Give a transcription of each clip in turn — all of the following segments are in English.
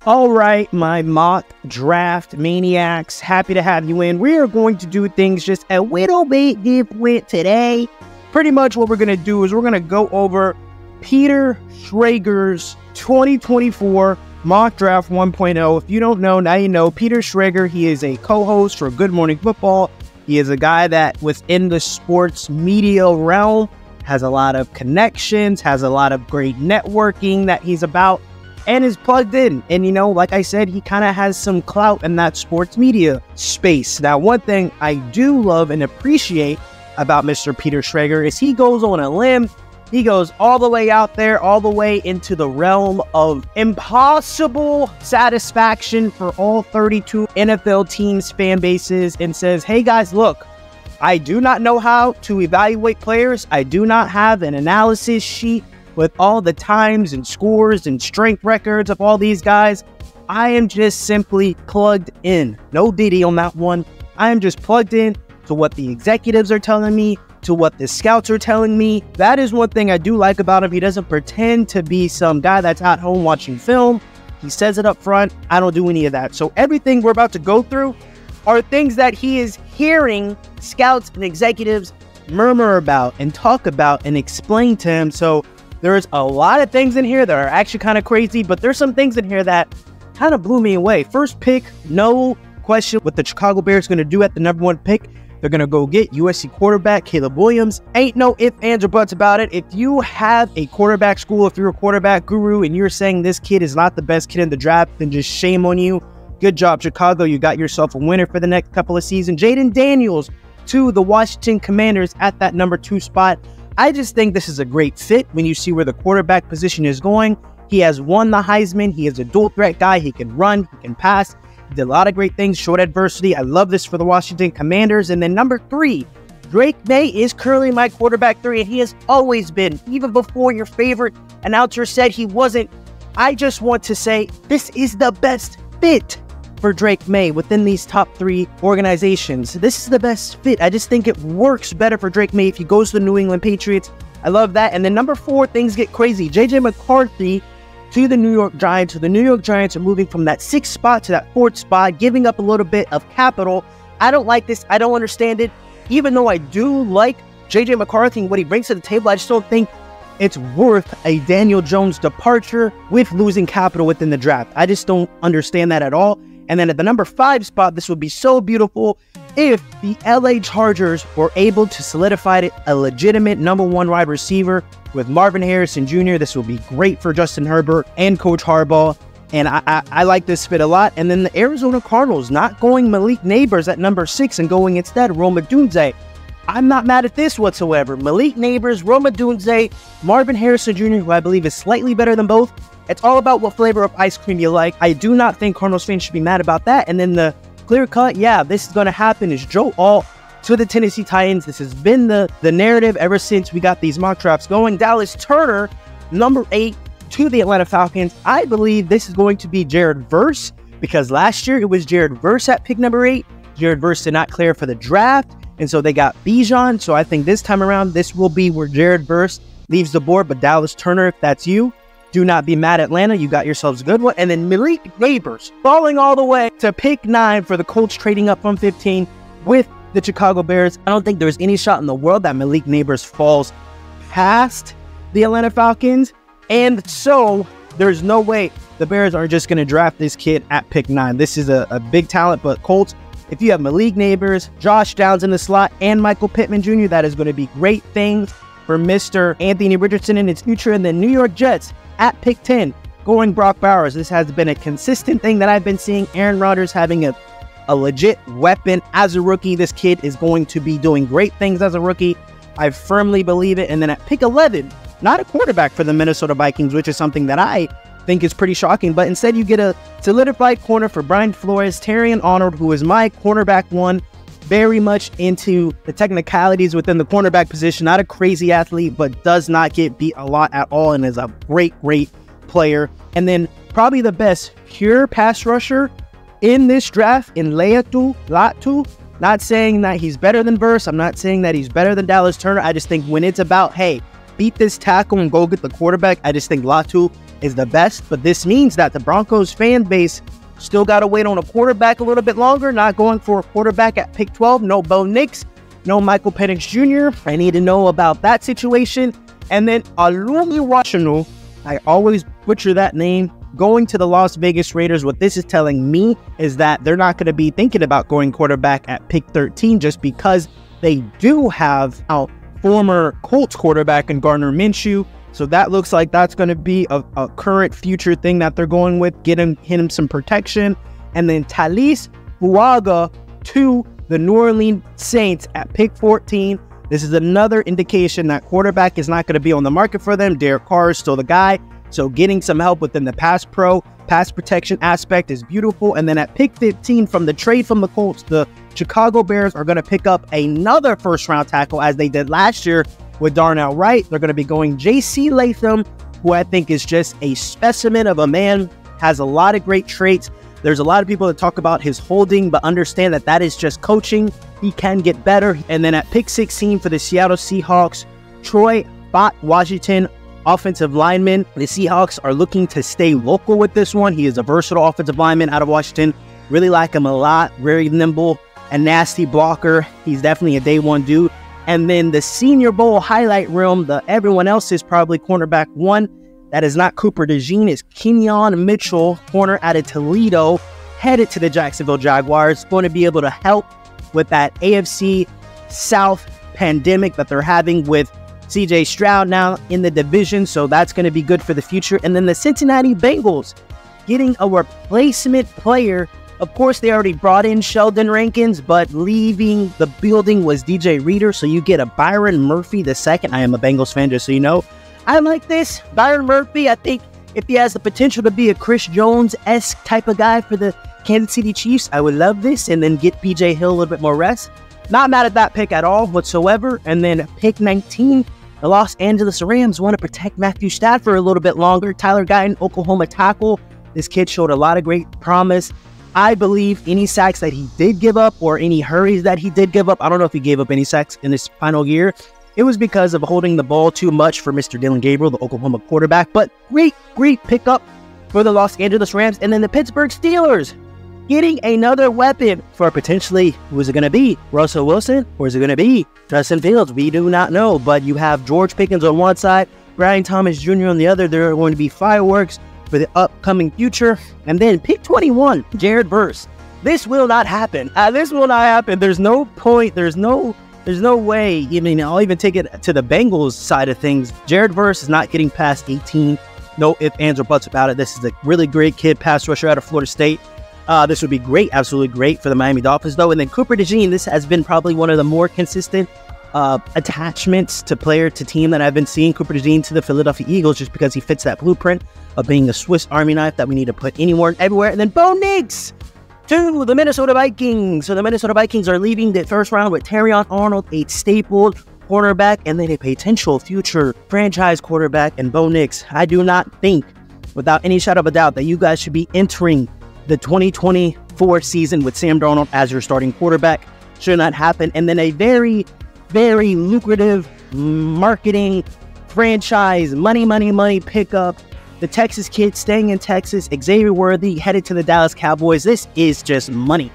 All right, my mock draft maniacs, happy to have you in. We are going to do things just a little bit different today. Pretty much what we're going to do is we're going to go over Peter Schrager's 2024 mock draft 1.0. If you don't know, now you know. Peter Schrager, he is a co-host for Good Morning Football. He is a guy that within the sports media realm has a lot of connections, has a lot of great networking that he's about, and is plugged in. And, you know, like I said, he kind of has some clout in that sports media space. Now, one thing I do love and appreciate about Mr. Peter Schrager is he goes on a limb. He goes all the way out there, all the way into the realm of impossible satisfaction for all 32 NFL teams' fan bases and says, hey guys, look, I do not know how to evaluate players. I do not have an analysis sheet with all the times and scores and strength records of all these guys. I am just simply plugged in. No Diddy on that one. I am just plugged in to what the executives are telling me, to what the scouts are telling me. That is one thing I do like about him. He doesn't pretend to be some guy that's at home watching film. He says it up front. I don't do any of that. So everything we're about to go through are things that he is hearing scouts and executives murmur about and talk about and explain to him. So there's a lot of things in here that are actually kind of crazy, but there's some things in here that kind of blew me away. First pick, no question what the Chicago Bears going to do at the #1 pick. They're going to go get USC quarterback Caleb Williams. Ain't no ifs, ands, or buts about it. If you have a quarterback school, if you're a quarterback guru and you're saying this kid is not the best kid in the draft, then just shame on you. Good job, Chicago. You got yourself a winner for the next couple of seasons. Jaden Daniels to the Washington Commanders at that #2 spot. I just think this is a great fit when you see where the quarterback position is going. He has won the Heisman. He is a dual threat guy. He can run, he can pass. He did a lot of great things, short adversity. I love this for the Washington Commanders. And then #3, Drake May is currently my quarterback 3, and he has always been, even before your favorite announcer said he wasn't. I just want to say this is the best fit for Drake May within these top 3 organizations. This is the best fit. I just think it works better for Drake May if he goes to the New England Patriots. I love that. And then #4, things get crazy. JJ McCarthy to the New York Giants. So the New York Giants are moving from that 6th spot to that 4th spot, giving up a little bit of capital. I don't like this. I don't understand it. Even though I do like JJ McCarthy and what he brings to the table, I just don't think it's worth a Daniel Jones departure with losing capital within the draft. I just don't understand that at all. And then at the #5 spot, this would be so beautiful if the LA Chargers were able to solidify a legitimate #1 wide receiver with Marvin Harrison Jr. This will be great for Justin Herbert and Coach Harbaugh. And I like this fit a lot. And then the Arizona Cardinals not going Malik Neighbors at #6 and going instead Rome Odunze. I'm not mad at this whatsoever. Malik Neighbors, Rome Odunze, Marvin Harrison Jr., who I believe is slightly better than both. It's all about what flavor of ice cream you like. I do not think Cardinals fans should be mad about that. And then the clear cut, yeah, this is going to happen, is Joe Alt to the Tennessee Titans. This has been the narrative ever since we got these mock drafts going. Dallas Turner, #8 to the Atlanta Falcons. I believe this is going to be Jared Verse, because last year it was Jared Verse at pick #8. Jared Verse did not clear for the draft, and so they got Bijan. So I think this time around, this will be where Jared Verse leaves the board. But Dallas Turner, if that's you, do not be mad, Atlanta. You got yourselves a good one. And then Malik Neighbors falling all the way to pick 9 for the Colts, trading up from 15 with the Chicago Bears. I don't think there's any shot in the world that Malik Neighbors falls past the Atlanta Falcons. And so there's no way the Bears are just going to draft this kid at pick 9. This is a big talent, but Colts, if you have Malik Neighbors, Josh Downs in the slot, and Michael Pittman Jr., that is going to be great things for Mr. Anthony Richardson in his future. And the New York Jets at pick 10, going Brock Bowers. This has been a consistent thing that I've been seeing. Aaron Rodgers having a legit weapon as a rookie. This kid is going to be doing great things as a rookie. I firmly believe it. And then at pick 11, not a quarterback for the Minnesota Vikings, which is something that I think is pretty shocking. But instead, you get a solidified corner for Brian Flores, Terrion Arnold, who is my cornerback 1. Very much into the technicalities within the cornerback position. Not a crazy athlete, but does not get beat a lot at all and is a great player. And then probably the best pure pass rusher in this draft in Latu. Not saying that he's better than Verse. I'm not saying that he's better than Dallas Turner. I just think when it's about, hey, beat this tackle and go get the quarterback, I just think Latu is the best, but this means that the Broncos fan base still got to wait on a quarterback a little bit longer, not going for a quarterback at pick 12. No Bo Nix, no Michael Penix Jr. I need to know about that situation. And then Alumi Washanu, I always butcher that name, going to the Las Vegas Raiders. What this is telling me is that they're not going to be thinking about going quarterback at pick 13 just because they do have a former Colts quarterback in Gardner Minshew. So that looks like that's going to be a current future thing that they're going with, get him some protection. And then Talis Fuaga to the New Orleans Saints at pick 14. This is another indication that quarterback is not going to be on the market for them. Derek Carr is still the guy. So getting some help within the pass protection aspect is beautiful. And then at pick 15 from the trade from the Colts, the Chicago Bears are going to pick up another first-round tackle as they did last year with Darnell Wright. They're going to be going J.C. Latham, who I think is just a specimen of a man, has a lot of great traits. There's a lot of people that talk about his holding, but understand that that is just coaching. He can get better. And then at pick 16 for the Seattle Seahawks, Troy Bott Washington, offensive lineman. The Seahawks are looking to stay local with this one. He is a versatile offensive lineman out of Washington. Really like him a lot. Very nimble and nasty blocker. He's definitely a day one dude. And then the Senior Bowl highlight reel, everyone else is probably cornerback one. That is not Cooper DeJean. It's Kenyon Mitchell, corner out of Toledo, headed to the Jacksonville Jaguars. Going to be able to help with that AFC South pandemic that they're having with CJ Stroud now in the division. So that's going to be good for the future. And then the Cincinnati Bengals getting a replacement player. Of course, they already brought in Sheldon Rankins, but leaving the building was DJ Reader. So you get a Byron Murphy II. I am a Bengals fan, just so you know. I like this. Byron Murphy, I think if he has the potential to be a Chris Jones-esque type of guy for the Kansas City Chiefs, I would love this. And then get PJ Hill a little bit more rest. Not mad at that pick at all whatsoever. And then pick 19, the Los Angeles Rams want to protect Matthew Stafford a little bit longer. Tyler Guyton, Oklahoma tackle. This kid showed a lot of great promise. I believe any sacks that he did give up or any hurries that he did give up, I don't know if he gave up any sacks in his final year. It was because of holding the ball too much for Mr. Dylan Gabriel, the Oklahoma quarterback. But great pickup for the Los Angeles Rams. And then the Pittsburgh Steelers getting another weapon for potentially, who is it going to be? Russell Wilson? Or is it going to be Justin Fields? We do not know. But you have George Pickens on one side, Brian Thomas Jr. on the other. There are going to be fireworks for the upcoming future. And then pick 21, Jared Verse. This will not happen. This will not happen. There's no point. There's no way. I mean, I'll even take it to the Bengals side of things. Jared Verse is not getting past 18. No ifs, ands, or buts about it. This is a really great kid, pass rusher out of Florida State. This would be great, absolutely great for the Miami Dolphins, though. And then Cooper DeJean, this has been probably one of the more consistent attachments to player to team that I've been seeing. Cooper DeJean to the Philadelphia Eagles, just because he fits that blueprint of being a Swiss Army knife that we need to put anywhere and everywhere. And then Bo Nix to the Minnesota Vikings. So the Minnesota Vikings are leaving the first round with Terrion Arnold, a stapled cornerback, and then a potential future franchise quarterback, and Bo Nix. I do not think, without any shadow of a doubt, that you guys should be entering the 2024 season with Sam Darnold as your starting quarterback. Should not happen. And then a very, very lucrative marketing franchise, money pickup. The Texas kid staying in Texas, Xavier Worthy, headed to the Dallas Cowboys. This is just money.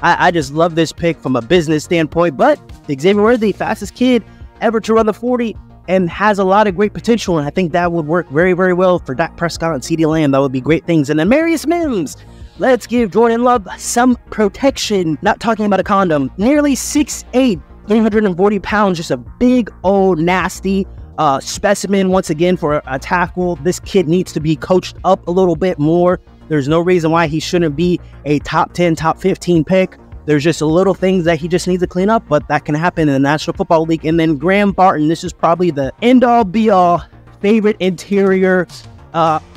I just love this pick from a business standpoint. But Xavier Worthy, fastest kid ever to run the 40, and has a lot of great potential. And I think that would work very, very well for Dak Prescott and CeeDee Lamb. That would be great things. And then Marius Mims. Let's give Jordan Love some protection. Not talking about a condom. Nearly 6'8", 340 pounds. Just a big old nasty specimen once again for a tackle. This kid needs to be coached up a little bit more. There's no reason why he shouldn't be a top 10, top 15 pick. There's just a little things that he just needs to clean up, but that can happen in the National Football League. And then Graham Barton, this is probably the end-all be-all favorite interior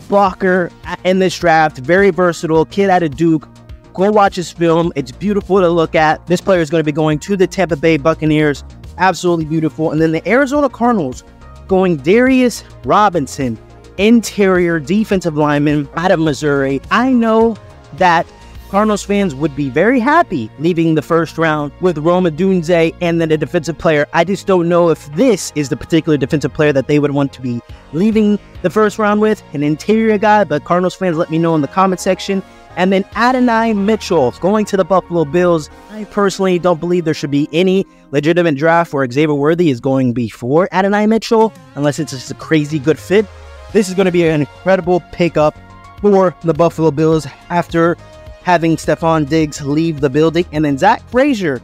blocker in this draft. Very versatile, kid out of Duke. Go watch his film. It's beautiful to look at. This player is going to be going to the Tampa Bay Buccaneers. Absolutely beautiful. And then the Arizona Cardinals going Darius Robinson, interior defensive lineman out of Missouri. I know that Cardinals fans would be very happy leaving the first round with Rome Odunze and then a defensive player. I just don't know if this is the particular defensive player that they would want to be leaving the first round with, an interior guy, but Cardinals fans, let me know in the comment section. And then Adonai Mitchell going to the Buffalo Bills. I personally don't believe there should be any legitimate draft where Xavier Worthy is going before Adonai Mitchell, unless it's just a crazy good fit. This is going to be an incredible pickup for the Buffalo Bills after having Stephon Diggs leave the building. And then Zach Frazier,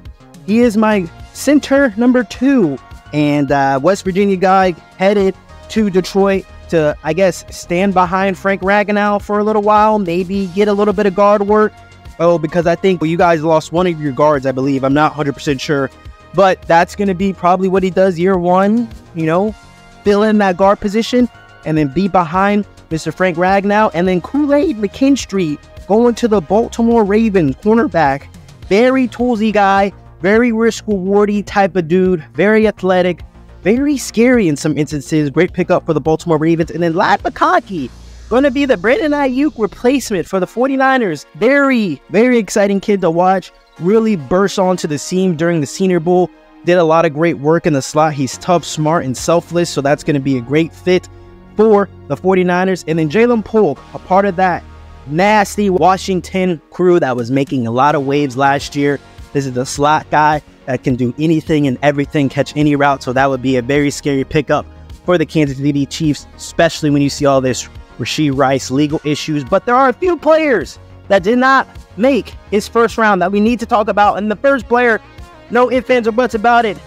he is my center number 2, and West Virginia guy headed to Detroit to, I guess, stand behind Frank Ragnow for a little while, maybe get a little bit of guard work. Oh, because I think you guys lost one of your guards, I believe. I'm not 100% sure, but that's going to be probably what he does year 1, you know, fill in that guard position and then be behind Mr. Frank Ragnow. And then Kool-Aid McKinstry going to the Baltimore Ravens, cornerback. Very toolsy guy, very risk-rewardy type of dude, very athletic, very scary in some instances. Great pickup for the Baltimore Ravens. And then Ladd McConkey, going to be the Brandon Ayuk replacement for the 49ers. Very, very exciting kid to watch. Really burst onto the scene during the Senior Bowl. Did a lot of great work in the slot. He's tough, smart, and selfless, so that's going to be a great fit for the 49ers. And then Jalen Polk, a part of that nasty Washington crew that was making a lot of waves last year. This is the slot guy that can do anything and everything, catch any route, so that would be a very scary pickup for the Kansas City Chiefs, especially when you see all this Rashee Rice legal issues. But there are a few players that did not make his first round that we need to talk about. And the first player, no ifs, ands, or buts about it,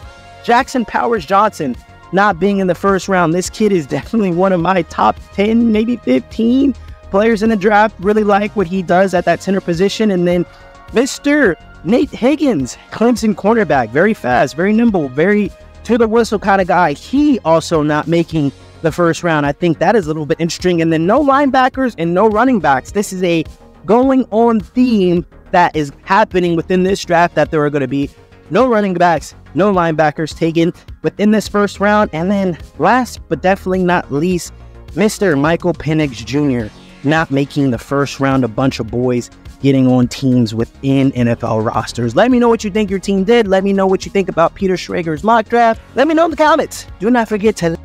Jackson Powers Johnson not being in the first round. This kid is definitely one of my top 10, maybe 15 players in the draft. Really like what he does at that center position. And then Mr. Nate Higgins, Clemson cornerback, very fast, very nimble, very to the whistle kind of guy. He also not making the first round. I think that is a little bit interesting. And then no linebackers and no running backs. This is a going on theme that is happening within this draft, that there are going to be no running backs, no linebackers taken within this first round. And then last but definitely not least, Mr. Michael Penix Jr. not making the first round. A bunch of boys getting on teams within NFL rosters. Let me know what you think your team did. Let me know what you think about Peter Schrager's mock draft. Let me know in the comments. Do not forget to